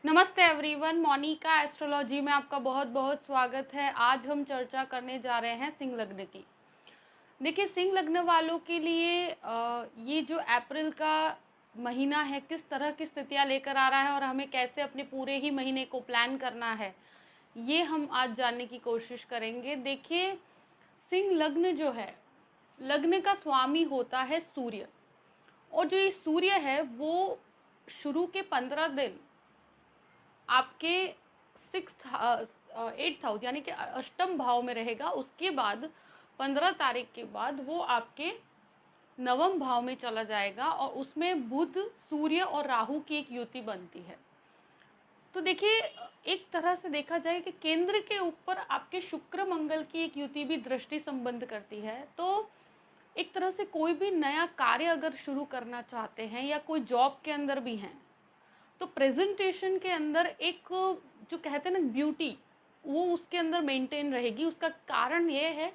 नमस्ते everyone, Monika astrology में आपका बहुत बहुत स्वागत है। आज हम चर्चा करने जा रहे हैं सिंह लग्न की। देखिए, सिंह लग्न वालों के लिए ये जो अप्रैल का महीना है किस तरह की स्थितियां लेकर आ रहा है और हमें कैसे अपने पूरे ही महीने को प्लान करना है, ये हम आज जानने की कोशिश करेंगे। देखिए, सिंह लग्न जो है, लग्न का स्वामी होता है सूर्य, और जो ये सूर्य है वो शुरू के 15 दिन आपके 8th हाउस यानी कि अष्टम भाव में रहेगा। उसके बाद 15 तारीख के बाद वो आपके नवम भाव में चला जाएगा और उसमें बुध, सूर्य और राहु की एक युति बनती है। तो देखिए, एक तरह से देखा जाए कि केंद्र के ऊपर आपके शुक्र मंगल की एक युति भी दृष्टि संबंध करती है। तो एक तरह से कोई भी नया कार्य अगर शुरू करना चाहते हैं या कोई जॉब के अंदर भी हैं, तो प्रेजेंटेशन के अंदर एक जो कहते हैं ना ब्यूटी, वो उसके अंदर मेंटेन रहेगी। उसका कारण ये है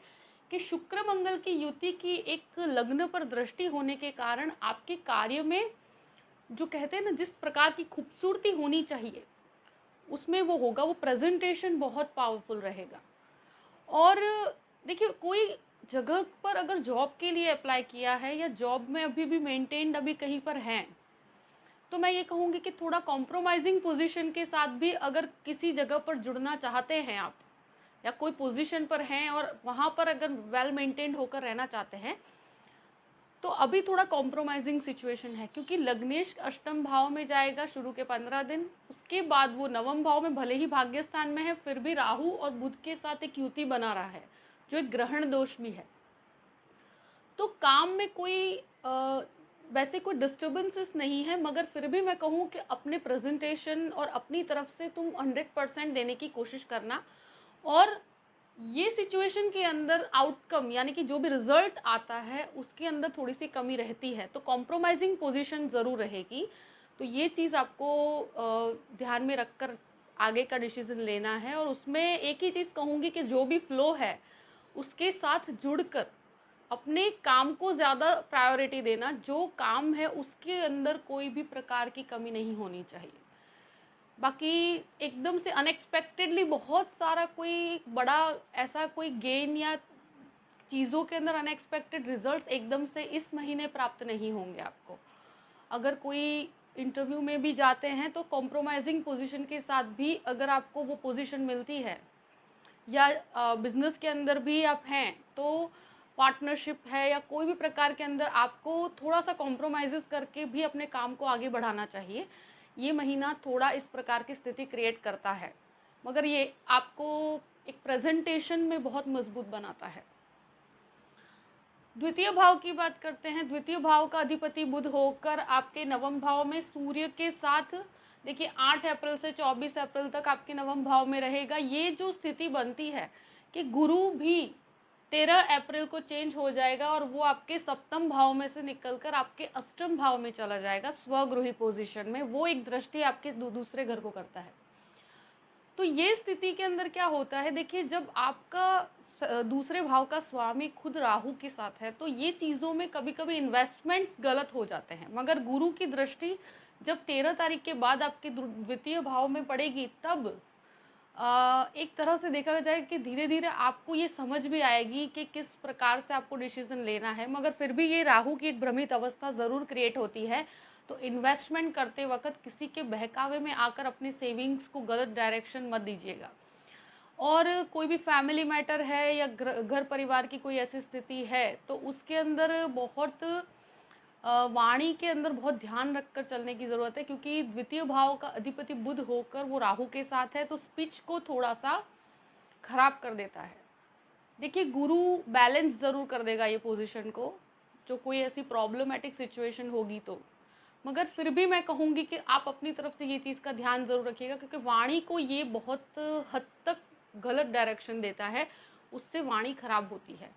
कि शुक्र मंगल की युति की एक लग्न पर दृष्टि होने के कारण आपके कार्य में जो कहते हैं ना जिस प्रकार की खूबसूरती होनी चाहिए उसमें वो होगा। वो प्रेजेंटेशन बहुत पावरफुल रहेगा। और देखिए, कोई जगह पर अगर जॉब के लिए अप्लाई किया है या जॉब में अभी भी मेंटेन्ड अभी कहीं पर हैं, तो मैं ये कहूँगी कि थोड़ा कॉम्प्रोमाइजिंग पोजीशन के साथ भी अगर किसी जगह पर जुड़ना चाहते हैं आप, या कोई पोजीशन पर हैं और वहाँ पर अगर वेल मेंटेन्ड होकर रहना चाहते हैं, तो अभी थोड़ा कॉम्प्रोमाइजिंग सिचुएशन है। क्योंकि लग्नेश अष्टम भाव में जाएगा शुरू के 15 दिन, उसके बाद वो नवम भाव में भले ही भाग्य स्थान में है, फिर भी राहु और बुध के साथ एक युति बना रहा है जो एक ग्रहण दोष भी है। तो काम में कोई वैसे कोई डिस्टर्बेंसेस नहीं है, मगर फिर भी मैं कहूँ कि अपने प्रेजेंटेशन और अपनी तरफ से तुम 100% देने की कोशिश करना। और ये सिचुएशन के अंदर आउटकम यानी कि जो भी रिजल्ट आता है उसके अंदर थोड़ी सी कमी रहती है, तो कॉम्प्रोमाइजिंग पोजीशन ज़रूर रहेगी। तो ये चीज़ आपको ध्यान में रखकर आगे का डिसीजन लेना है। और उसमें एक ही चीज़ कहूँगी कि जो भी फ्लो है उसके साथ जुड़कर अपने काम को ज़्यादा प्रायोरिटी देना। जो काम है उसके अंदर कोई भी प्रकार की कमी नहीं होनी चाहिए। बाकी एकदम से अनएक्सपेक्टेडली बहुत सारा कोई बड़ा ऐसा कोई गेन या चीज़ों के अंदर अनएक्सपेक्टेड रिजल्ट्स एकदम से इस महीने प्राप्त नहीं होंगे आपको। अगर कोई इंटरव्यू में भी जाते हैं तो कॉम्प्रोमाइजिंग पोजीशन के साथ भी अगर आपको वो पोजीशन मिलती है, या बिजनेस के अंदर भी आप हैं, तो पार्टनरशिप है या कोई भी प्रकार के अंदर आपको थोड़ा सा कॉम्प्रोमाइज़ करके भी अपने काम को आगे बढ़ाना चाहिए। ये महीना थोड़ा इस प्रकार की स्थिति क्रिएट करता है, मगर ये आपको एक प्रेजेंटेशन में बहुत मजबूत बनाता है। द्वितीय भाव की बात करते हैं। द्वितीय भाव का अधिपति बुध होकर आपके नवम भाव में सूर्य के साथ, देखिए 8 अप्रैल से 24 अप्रैल तक आपके नवम भाव में रहेगा। ये जो स्थिति बनती है कि गुरु भी 13 अप्रैल को चेंज हो जाएगा और वो आपके सप्तम भाव में से निकलकर आपके अष्टम भाव में चला जाएगा स्वगृही पोजीशन में। वो एक दृष्टि आपके दूसरे घर को करता है। तो ये स्थिति के अंदर क्या होता है, देखिए जब आपका दूसरे भाव का स्वामी खुद राहु के साथ है, तो ये चीज़ों में कभी कभी इन्वेस्टमेंट्स गलत हो जाते हैं। मगर गुरु की दृष्टि जब 13 तारीख के बाद आपके द्वितीय भाव में पड़ेगी, तब एक तरह से देखा जाए कि धीरे धीरे आपको ये समझ भी आएगी कि किस प्रकार से आपको डिसीजन लेना है। मगर फिर भी ये राहु की एक भ्रमित अवस्था ज़रूर क्रिएट होती है। तो इन्वेस्टमेंट करते वक्त किसी के बहकावे में आकर अपनी सेविंग्स को गलत डायरेक्शन मत दीजिएगा। और कोई भी फैमिली मैटर है या घर परिवार की कोई ऐसी स्थिति है, तो उसके अंदर बहुत वाणी के अंदर बहुत ध्यान रखकर चलने की ज़रूरत है। क्योंकि द्वितीय भाव का अधिपति बुध होकर वो राहु के साथ है, तो स्पीच को थोड़ा सा खराब कर देता है। देखिए, गुरु बैलेंस ज़रूर कर देगा ये पोजीशन को, जो कोई ऐसी प्रॉब्लमेटिक सिचुएशन होगी तो। मगर फिर भी मैं कहूँगी कि आप अपनी तरफ से ये चीज़ का ध्यान ज़रूर रखिएगा, क्योंकि वाणी को ये बहुत हद तक गलत डायरेक्शन देता है, उससे वाणी खराब होती है।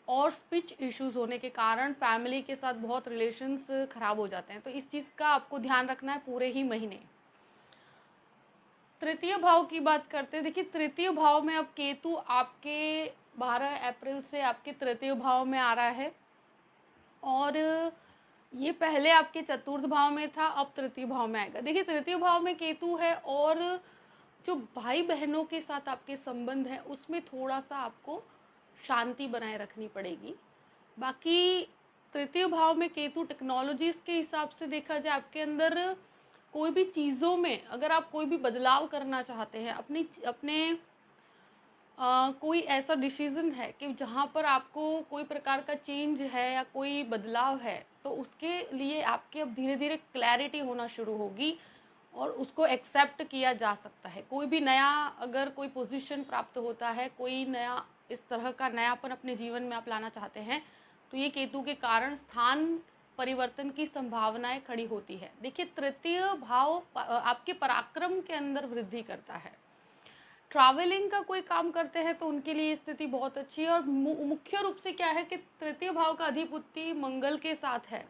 और स्पीच इश्यूज होने के कारण फैमिली के साथ बहुत रिलेशंस खराब हो जाते हैं। तो इस चीज़ का आपको ध्यान रखना है पूरे ही महीने। तृतीय भाव की बात करते हैं। देखिए, तृतीय भाव में अब केतु आपके 12 अप्रैल से आपके तृतीय भाव में आ रहा है। और ये पहले आपके चतुर्थ भाव में था, अब तृतीय भाव में आएगा। देखिए तृतीय भाव में केतु है और जो भाई बहनों के साथ आपके संबंध है उसमें थोड़ा सा आपको शांति बनाए रखनी पड़ेगी। बाकी तृतीय भाव में केतु टेक्नोलॉजीज के हिसाब से देखा जाए, आपके अंदर कोई भी चीज़ों में अगर आप कोई भी बदलाव करना चाहते हैं, अपने कोई ऐसा डिसीजन है कि जहाँ पर आपको कोई प्रकार का चेंज है या कोई बदलाव है, तो उसके लिए आपके अब धीरे धीरे क्लैरिटी होना शुरू होगी और उसको एक्सेप्ट किया जा सकता है। कोई भी नया अगर कोई पोजीशन प्राप्त होता है, कोई नया इस तरह का नयापन अपने जीवन में आप लाना चाहते हैं, तो ये केतु के कारण स्थान परिवर्तन की संभावनाएं खड़ी होती है। देखिए तृतीय भाव आपके पराक्रम के अंदर वृद्धि करता है। ट्रैवलिंग का कोई काम करते हैं तो उनके लिए स्थिति बहुत अच्छी है। और मुख्य रूप से क्या है कि तृतीय भाव का अधिपति मंगल के साथ है,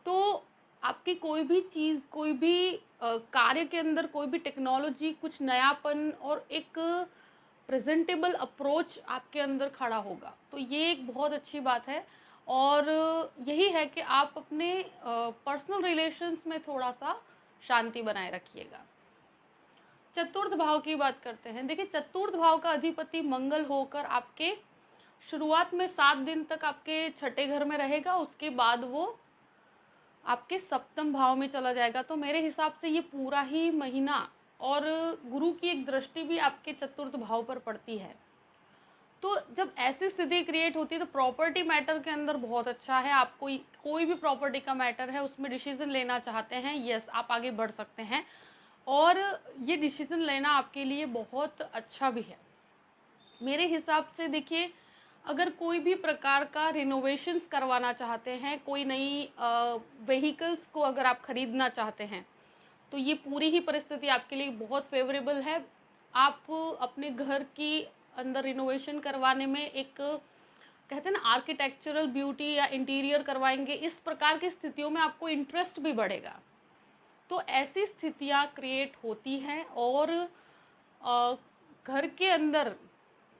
तो आपकी कोई भी चीज़, कोई भी कार्य के अंदर कोई भी टेक्नोलॉजी, कुछ नयापन और एक प्रेजेंटेबल अप्रोच आपके अंदर खड़ा होगा, तो ये एक बहुत अच्छी बात है। और यही है कि आप अपने पर्सनल रिलेशंस में थोड़ा सा शांति बनाए रखिएगा। चतुर्थ भाव की बात करते हैं। देखिए चतुर्थ भाव का अधिपति मंगल होकर आपके शुरुआत में 7 दिन तक आपके छठे घर में रहेगा, उसके बाद वो आपके सप्तम भाव में चला जाएगा। तो मेरे हिसाब से ये पूरा ही महीना, और गुरु की एक दृष्टि भी आपके चतुर्थ भाव पर पड़ती है, तो जब ऐसी स्थिति क्रिएट होती है तो प्रॉपर्टी मैटर के अंदर बहुत अच्छा है। आप कोई भी प्रॉपर्टी का मैटर है उसमें डिसीजन लेना चाहते हैं, यस आप आगे बढ़ सकते हैं, और ये डिसीजन लेना आपके लिए बहुत अच्छा भी है मेरे हिसाब से। देखिए अगर कोई भी प्रकार का रिनोवेशंस करवाना चाहते हैं, कोई नई व्हीकल्स को अगर आप खरीदना चाहते हैं, तो ये पूरी ही परिस्थिति आपके लिए बहुत फेवरेबल है। आप अपने घर की अंदर रिनोवेशन करवाने में एक कहते हैं ना आर्किटेक्चरल ब्यूटी या इंटीरियर करवाएंगे, इस प्रकार की स्थितियों में आपको इंटरेस्ट भी बढ़ेगा। तो ऐसी स्थितियाँ क्रिएट होती हैं और घर के अंदर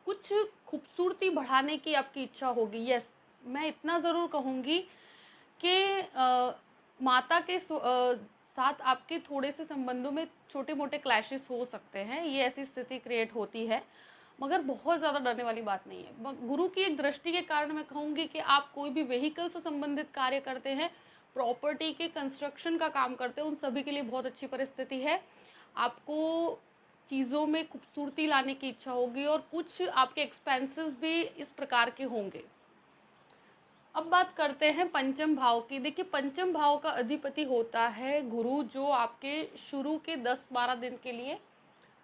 कुछ खूबसूरती बढ़ाने की आपकी इच्छा होगी। यस मैं इतना ज़रूर कहूँगी कि माता के साथ आपके थोड़े से संबंधों में छोटे मोटे क्लैशेस हो सकते हैं, ये ऐसी स्थिति क्रिएट होती है, मगर बहुत ज़्यादा डरने वाली बात नहीं है। गुरु की एक दृष्टि के कारण मैं कहूँगी कि आप कोई भी व्हीकल से संबंधित कार्य करते हैं, प्रॉपर्टी के कंस्ट्रक्शन का काम करते हैं, उन सभी के लिए बहुत अच्छी परिस्थिति है। आपको चीज़ों में खूबसूरती लाने की इच्छा होगी और कुछ आपके एक्सपेंसेस भी इस प्रकार के होंगे। अब बात करते हैं पंचम भाव की। देखिए पंचम भाव का अधिपति होता है गुरु, जो आपके शुरू के 10-12 दिन के लिए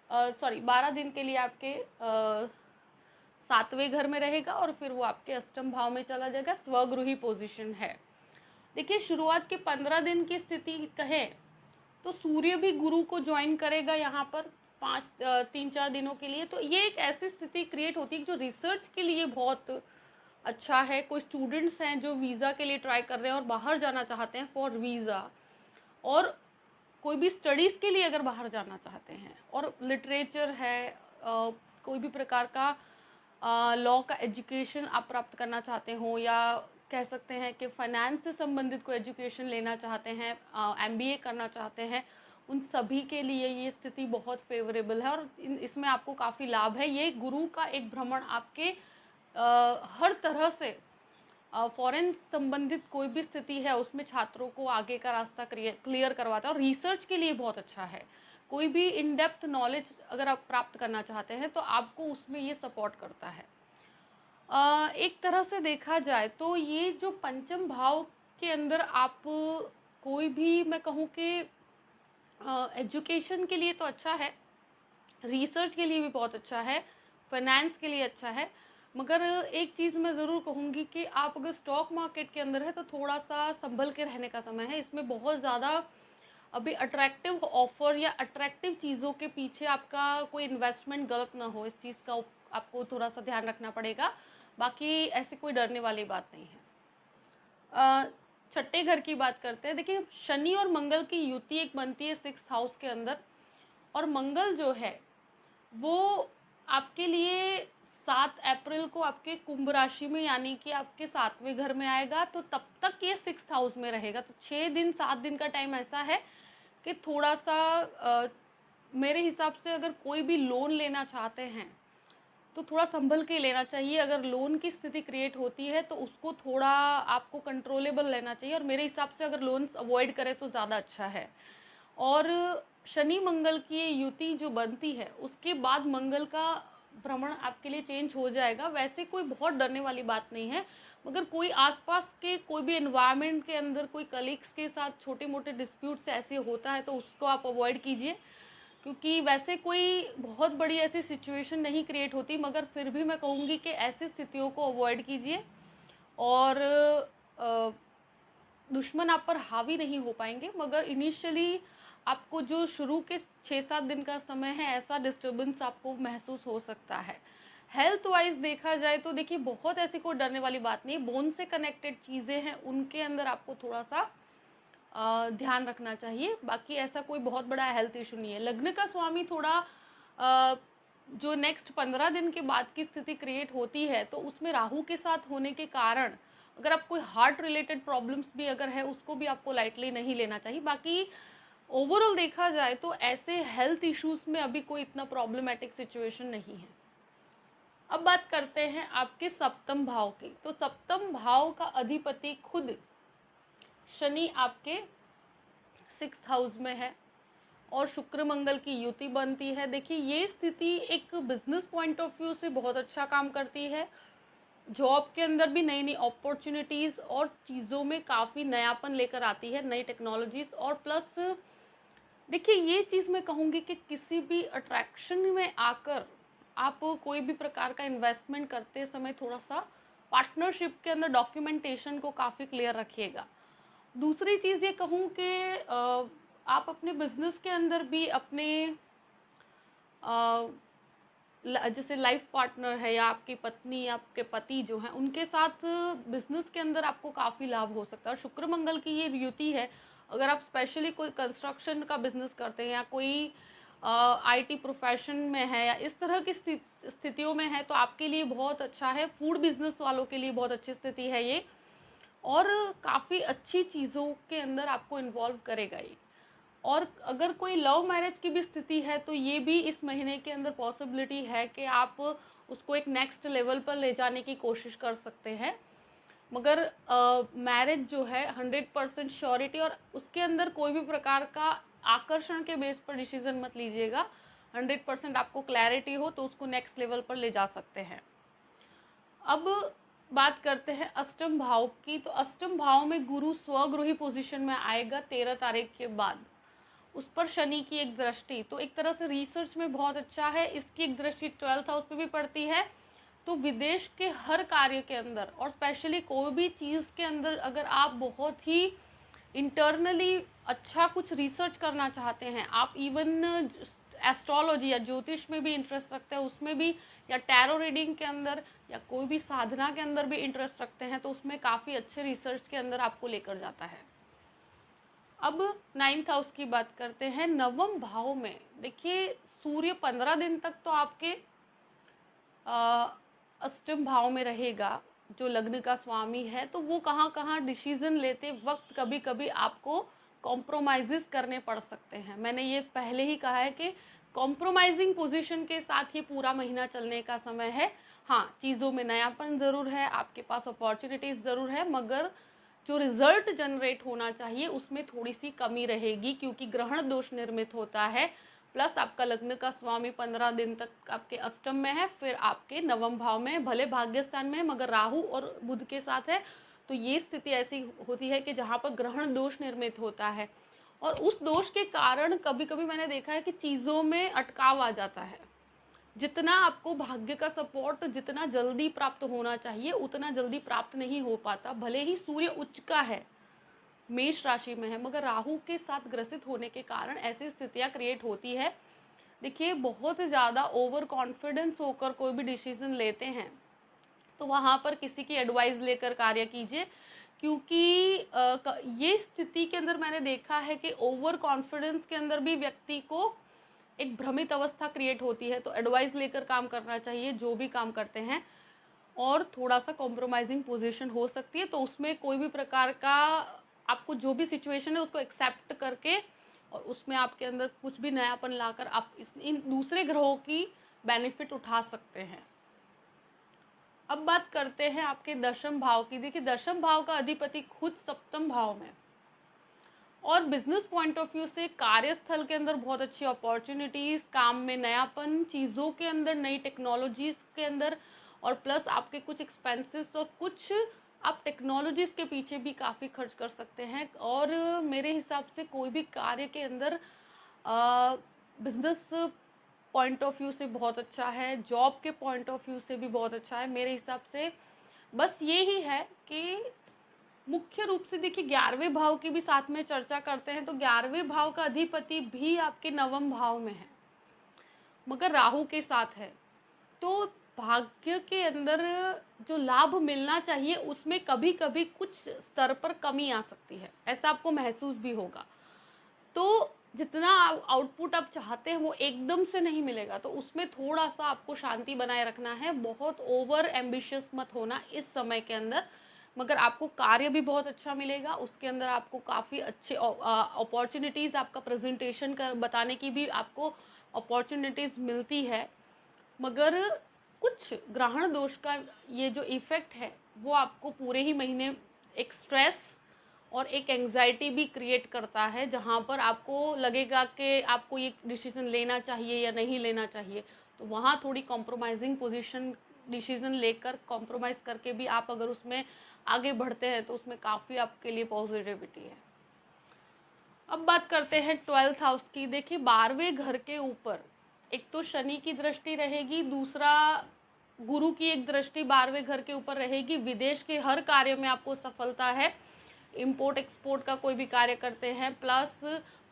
12 दिन के लिए आपके 7वें घर में रहेगा और फिर वो आपके अष्टम भाव में चला जाएगा। स्वगृही पोजीशन है। देखिए शुरुआत के 15 दिन की स्थिति कहें तो सूर्य भी गुरु को ज्वाइन करेगा यहाँ पर 3-4 दिनों के लिए। तो ये एक ऐसी स्थिति क्रिएट होती है जो रिसर्च के लिए बहुत अच्छा है। कोई स्टूडेंट्स हैं जो वीज़ा के लिए ट्राई कर रहे हैं और बाहर जाना चाहते हैं फॉर वीज़ा, और कोई भी स्टडीज़ के लिए अगर बाहर जाना चाहते हैं, और लिटरेचर है, कोई भी प्रकार का लॉ का एजुकेशन आप प्राप्त करना चाहते हो, या कह सकते हैं कि फाइनेंस से संबंधित कोई एजुकेशन लेना चाहते हैं, MBA करना चाहते हैं, उन सभी के लिए ये स्थिति बहुत फेवरेबल है और इसमें आपको काफ़ी लाभ है। ये गुरु का एक भ्रमण आपके हर तरह से फॉरेन संबंधित कोई भी स्थिति है उसमें छात्रों को आगे का रास्ता क्लियर करवाता है और रिसर्च के लिए बहुत अच्छा है। कोई भी इन डेप्थ नॉलेज अगर आप प्राप्त करना चाहते हैं तो आपको उसमें ये सपोर्ट करता है। एक तरह से देखा जाए तो ये जो पंचम भाव के अंदर आप कोई भी, मैं कहूँ कि एजुकेशन के लिए तो अच्छा है, रिसर्च के लिए भी बहुत अच्छा है, फाइनेंस के लिए अच्छा है, मगर एक चीज़ मैं ज़रूर कहूँगी कि आप अगर स्टॉक मार्केट के अंदर है तो थोड़ा सा संभल के रहने का समय है। इसमें बहुत ज़्यादा अभी अट्रैक्टिव ऑफर या अट्रैक्टिव चीज़ों के पीछे आपका कोई इन्वेस्टमेंट गलत ना हो, इस चीज़ का आपको थोड़ा सा ध्यान रखना पड़ेगा। बाकी ऐसी कोई डरने वाली बात नहीं है। छठे घर की बात करते हैं। देखिए शनि और मंगल की युति एक बनती है 6th हाउस के अंदर, और मंगल जो है वो आपके लिए 7 अप्रैल को आपके कुंभ राशि में यानी कि आपके 7वें घर में आएगा, तो तब तक ये 6th हाउस में रहेगा। तो 6 दिन 7 दिन का टाइम ऐसा है कि थोड़ा सा मेरे हिसाब से अगर कोई भी लोन लेना चाहते हैं तो थोड़ा संभल के लेना चाहिए। अगर लोन की स्थिति क्रिएट होती है तो उसको थोड़ा आपको कंट्रोलेबल लेना चाहिए, और मेरे हिसाब से अगर लोन्स अवॉइड करें तो ज़्यादा अच्छा है। और शनि मंगल की ये युति जो बनती है उसके बाद मंगल का भ्रमण आपके लिए चेंज हो जाएगा। वैसे कोई बहुत डरने वाली बात नहीं है, मगर कोई आसपास के कोई भी एनवायरनमेंट के अंदर कोई कलीग्स के साथ छोटे मोटे डिस्प्यूट्स ऐसे होता है तो उसको आप अवॉइड कीजिए, क्योंकि वैसे कोई बहुत बड़ी ऐसी सिचुएशन नहीं क्रिएट होती, मगर फिर भी मैं कहूँगी कि ऐसी स्थितियों को अवॉइड कीजिए। और दुश्मन आप पर हावी नहीं हो पाएंगे, मगर इनिशियली आपको जो शुरू के 6-7 दिन का समय है ऐसा डिस्टर्बेंस आपको महसूस हो सकता है। हेल्थ वाइज देखा जाए तो देखिए बहुत ऐसी कोई डरने वाली बात नहीं है। बोन से कनेक्टेड चीज़ें हैं उनके अंदर आपको थोड़ा सा ध्यान रखना चाहिए, बाकी ऐसा कोई बहुत बड़ा हेल्थ इशू नहीं है। लग्न का स्वामी थोड़ा जो नेक्स्ट 15 दिन के बाद की स्थिति क्रिएट होती है तो उसमें राहु के साथ होने के कारण अगर आप कोई हार्ट रिलेटेड प्रॉब्लम्स भी अगर है उसको भी आपको लाइटली नहीं लेना चाहिए। बाकी ओवरऑल देखा जाए तो ऐसे हेल्थ इश्यूज में अभी कोई इतना प्रॉब्लमेटिक सिचुएशन नहीं है। अब बात करते हैं आपके सप्तम भाव की। तो सप्तम भाव का अधिपति खुद शनि आपके 6th हाउस में है और शुक्र मंगल की युति बनती है। देखिए ये स्थिति एक बिजनेस पॉइंट ऑफ व्यू से बहुत अच्छा काम करती है। जॉब के अंदर भी नई नई अपॉर्चुनिटीज़ और चीज़ों में काफ़ी नयापन लेकर आती है, नई टेक्नोलॉजीज़। और प्लस देखिए ये चीज़ मैं कहूँगी कि किसी भी अट्रैक्शन में आकर आप कोई भी प्रकार का इन्वेस्टमेंट करते समय थोड़ा सा पार्टनरशिप के अंदर डॉक्यूमेंटेशन को काफ़ी क्लियर रखिएगा। दूसरी चीज़ ये कहूँ कि आप अपने बिजनेस के अंदर भी अपने जैसे लाइफ पार्टनर है या आपकी पत्नी या आपके पति जो हैं उनके साथ बिजनेस के अंदर आपको काफ़ी लाभ हो सकता है। और शुक्र मंगल की ये युति है, अगर आप स्पेशली कोई कंस्ट्रक्शन का बिजनेस करते हैं या कोई आईटी प्रोफेशन में है या इस तरह की स्थितियों में है तो आपके लिए बहुत अच्छा है। फूड बिजनेस वालों के लिए बहुत अच्छी स्थिति है ये, और काफ़ी अच्छी चीज़ों के अंदर आपको इन्वॉल्व करेगा ये। और अगर कोई लव मैरिज की भी स्थिति है तो ये भी इस महीने के अंदर पॉसिबिलिटी है कि आप उसको एक नेक्स्ट लेवल पर ले जाने की कोशिश कर सकते हैं। मगर मैरिज जो है 100% श्योरिटी और उसके अंदर कोई भी प्रकार का आकर्षण के बेस पर डिसीजन मत लीजिएगा। 100% आपको क्लैरिटी हो तो उसको नेक्स्ट लेवल पर ले जा सकते हैं। अब बात करते हैं अष्टम भाव की। तो अष्टम भाव में गुरु स्वगृही पोजीशन में आएगा 13 तारीख के बाद। उस पर शनि की एक दृष्टि, तो एक तरह से रिसर्च में बहुत अच्छा है। इसकी एक दृष्टि 12th हाउस पे भी पड़ती है, तो विदेश के हर कार्य के अंदर और स्पेशली कोई भी चीज़ के अंदर अगर आप बहुत ही इंटरनली अच्छा कुछ रिसर्च करना चाहते हैं, आप इवन एस्ट्रोलॉजी या ज्योतिष में भी इंटरेस्ट रखते हैं उसमें भी, या टैरो रीडिंग के अंदर या कोई भी साधना के अंदर भी इंटरेस्ट रखते हैं तो उसमें काफ़ी अच्छे रिसर्च के अंदर आपको लेकर जाता है। अब 9th हाउस की बात करते हैं। नवम भाव में देखिए सूर्य 15 दिन तक तो आपके अष्टम भाव में रहेगा, जो लग्न का स्वामी है, तो वो कहाँ कहाँ डिसीजन लेते वक्त कभी कभी आपको कॉम्प्रोमाइज़ करने पड़ सकते हैं। मैंने ये पहले ही कहा है कि कॉम्प्रोमाइजिंग पोजीशन के साथ ये पूरा महीना चलने का समय है। हाँ, चीज़ों में नयापन ज़रूर है, आपके पास अपॉर्चुनिटीज़ ज़रूर है, मगर जो रिजल्ट जनरेट होना चाहिए उसमें थोड़ी सी कमी रहेगी, क्योंकि ग्रहण दोष निर्मित होता है। प्लस आपका लग्न का स्वामी 15 दिन तक आपके अष्टम में है, फिर आपके नवम भाव में, भले भाग्य स्थान में है मगर राहु और बुध के साथ है। तो ये स्थिति ऐसी होती है कि जहाँ पर ग्रहण दोष निर्मित होता है, और उस दोष के कारण कभी कभी मैंने देखा है कि चीज़ों में अटकाव आ जाता है। जितना आपको भाग्य का सपोर्ट जितना जल्दी प्राप्त होना चाहिए उतना जल्दी प्राप्त नहीं हो पाता। भले ही सूर्य उच्च का है, मेष राशि में है, मगर राहु के साथ ग्रसित होने के कारण ऐसी स्थितियां क्रिएट होती है। देखिए बहुत ज़्यादा ओवर कॉन्फिडेंस होकर कोई भी डिसीजन लेते हैं तो वहाँ पर किसी की एडवाइस लेकर कार्य कीजिए, क्योंकि ये स्थिति के अंदर मैंने देखा है कि ओवर कॉन्फिडेंस के अंदर भी व्यक्ति को एक भ्रमित अवस्था क्रिएट होती है, तो एडवाइस लेकर काम करना चाहिए जो भी काम करते हैं। और थोड़ा-सा कॉम्प्रोमाइज़िंग पोज़ीशन हो सकती है, तो उसमें कोई भी प्रकार का आपको जो भी सिचुएशन है उसको एक्सेप्ट करके और उसमें आपके अंदर कुछ भी नयापन लाकर आप इन दूसरे ग्रहों की बेनिफिट उठा सकते हैं। अब बात करते हैं आपके दशम भाव की। देखिए, दशम भाव का अधिपति खुद सप्तम भाव में, और बिजनेस पॉइंट ऑफ व्यू से कार्यस्थल के अंदर बहुत अच्छी अपॉर्चुनिटीज़, काम में नयापन, चीज़ों के अंदर नई टेक्नोलॉजीज़ के अंदर, और प्लस आपके कुछ एक्सपेंसेस और कुछ आप टेक्नोलॉजीज़ के पीछे भी काफ़ी खर्च कर सकते हैं। और मेरे हिसाब से कोई भी कार्य के अंदर बिजनेस पॉइंट ऑफ व्यू से बहुत अच्छा है, जॉब के पॉइंट ऑफ व्यू से भी बहुत अच्छा है मेरे हिसाब से। बस ये ही है कि मुख्य रूप से देखिए 11वें भाव की भी साथ में चर्चा करते हैं, तो 11वें भाव का अधिपति भी आपके नवम भाव में है, मगर राहु के साथ है। तो भाग्य के अंदर जो लाभ मिलना चाहिए उसमें कभी कभी कुछ स्तर पर कमी आ सकती है, ऐसा आपको महसूस भी होगा। तो जितना आउटपुट आप चाहते हैं वो एकदम से नहीं मिलेगा, तो उसमें थोड़ा सा आपको शांति बनाए रखना है, बहुत ओवर एम्बिशियस मत होना इस समय के अंदर। मगर आपको कार्य भी बहुत अच्छा मिलेगा, उसके अंदर आपको काफ़ी अच्छे अपॉर्चुनिटीज़, आपका प्रेजेंटेशन कर बताने की भी आपको अपॉर्चुनिटीज़ मिलती है। मगर कुछ ग्रहण दोष का ये जो इफ़ेक्ट है वो आपको पूरे ही महीने एक स्ट्रेस और एक एंग्जाइटी भी क्रिएट करता है, जहाँ पर आपको लगेगा कि आपको ये डिसीज़न लेना चाहिए या नहीं लेना चाहिए। तो वहाँ थोड़ी कॉम्प्रोमाइजिंग पोजीशन, डिसीज़न लेकर कॉम्प्रोमाइज़ करके भी आप अगर उसमें आगे बढ़ते हैं तो उसमें काफ़ी आपके लिए पॉजिटिविटी है। अब बात करते हैं 12th हाउस की। देखिए, 12वें घर के ऊपर एक तो शनि की दृष्टि रहेगी, दूसरा गुरु की एक दृष्टि 12वें घर के ऊपर रहेगी। विदेश के हर कार्य में आपको सफलता है, इम्पोर्ट एक्सपोर्ट का कोई भी कार्य करते हैं, प्लस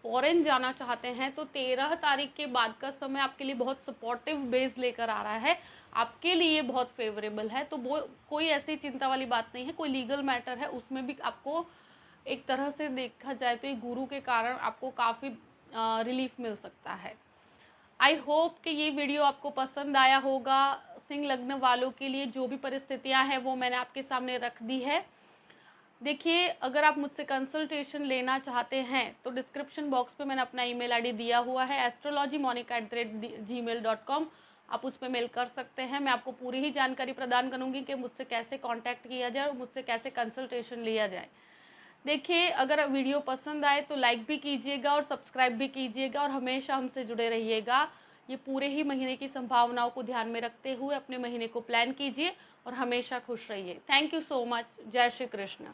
फॉरेन जाना चाहते हैं, तो 13 तारीख के बाद का समय आपके लिए बहुत सपोर्टिव बेस लेकर आ रहा है, आपके लिए बहुत फेवरेबल है। तो वो कोई ऐसी चिंता वाली बात नहीं है। कोई लीगल मैटर है उसमें भी आपको एक तरह से देखा जाए तो ये गुरु के कारण आपको काफ़ी रिलीफ मिल सकता है। आई होप कि ये वीडियो आपको पसंद आया होगा। सिंह लग्न वालों के लिए जो भी परिस्थितियां हैं वो मैंने आपके सामने रख दी है। देखिए, अगर आप मुझसे कंसल्टेशन लेना चाहते हैं तो डिस्क्रिप्शन बॉक्स पे मैंने अपना ईमेल आईडी दिया हुआ है, astrologymonica@gmail.com। आप उस पर मेल कर सकते हैं। मैं आपको पूरी ही जानकारी प्रदान करूंगी कि मुझसे कैसे कांटेक्ट किया जाए और मुझसे कैसे कंसल्टेशन लिया जाए। देखिए, अगर वीडियो पसंद आए तो लाइक भी कीजिएगा और सब्सक्राइब भी कीजिएगा, और हमेशा हमसे जुड़े रहिएगा। ये पूरे ही महीने की संभावनाओं को ध्यान में रखते हुए अपने महीने को प्लान कीजिए और हमेशा खुश रहिए। Thank you so much. जय श्री कृष्ण।